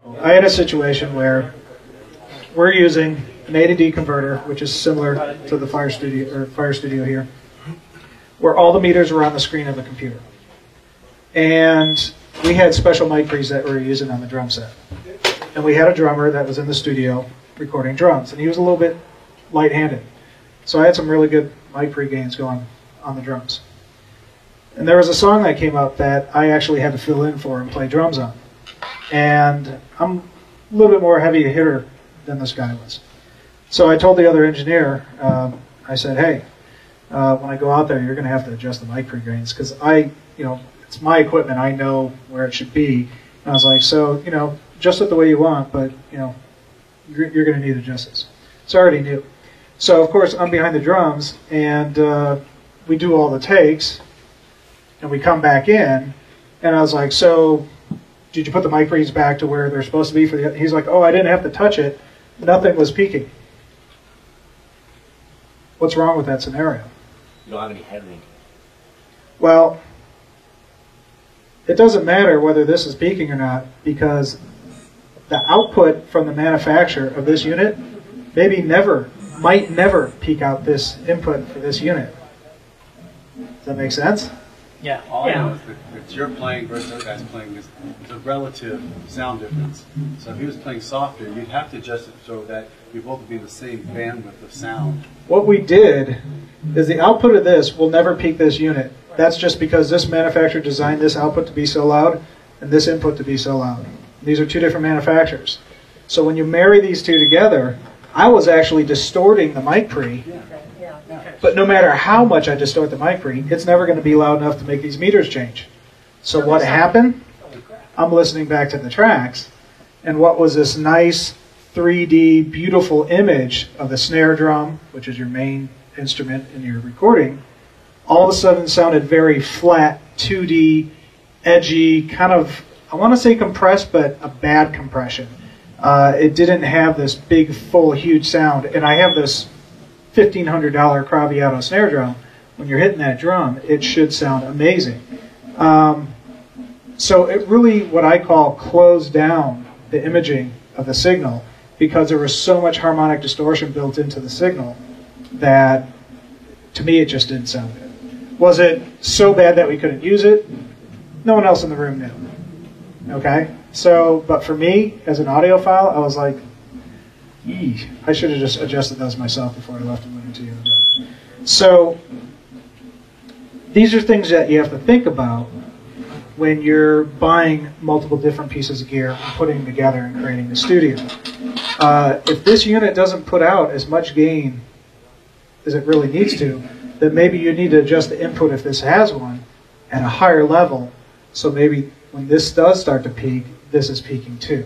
I had a situation where we're using an A to D converter, which is similar to the Fire Studio here, where all the meters were on the screen of the computer. And we had special mic pre's that we were using on the drum set. And we had a drummer that was in the studio recording drums, and he was a little bit light-handed. So I had some really good mic pre gains going on the drums. And there was a song that came up that I actually had to fill in for and play drums on. And I'm a little bit more heavy hitter than this guy was. So I told the other engineer, I said, hey, when I go out there, you're going to have to adjust the mic pre gains, because it's my equipment. I know where it should be. And I was like, so, adjust it the way you want, but, you're going to need adjustments. So I already knew. So, of course, I'm behind the drums, and we do all the takes, and we come back in, and I was like, so did you put the mic pre's back to where they're supposed to be for the... He's like, oh, I didn't have to touch it. Nothing was peaking. What's wrong with that scenario? You don't have any headroom. Well, it doesn't matter whether this is peaking or not, because the output from the manufacturer of this unit might never peak out this input for this unit. Does that make sense? Yeah. All I know is that if you're playing versus the other guy's playing, there's a relative sound difference. So if he was playing softer, you'd have to adjust it so that you both would be in the same bandwidth of sound. What we did is the output of this will never peak this unit. That's just because this manufacturer designed this output to be so loud and this input to be so loud. These are two different manufacturers. So when you marry these two together, I was actually distorting the mic pre. But no matter how much I distort the mic pre, it's never going to be loud enough to make these meters change. So what happened? I'm listening back to the tracks, and what was this nice 3D beautiful image of the snare drum, which is your main instrument in your recording, all of a sudden sounded very flat, 2D, edgy, kind of, I want to say compressed, but a bad compression. It didn't have this big, full, huge sound, and I have this $1,500 Craviotto snare drum. When you're hitting that drum, it should sound amazing. So it really, what I call, closed down the imaging of the signal, because there was so much harmonic distortion built into the signal that, to me, it just didn't sound good. Was it so bad that we couldn't use it? No one else in the room knew. Okay? So, but for me, as an audiophile, I was like, I should have just adjusted those myself before I left and went into the other room. So these are things that you have to think about when you're buying multiple different pieces of gear and putting them together and creating the studio. If this unit doesn't put out as much gain as it really needs to, then maybe you need to adjust the input, if this has one, at a higher level, so maybe when this does start to peak, this is peaking too.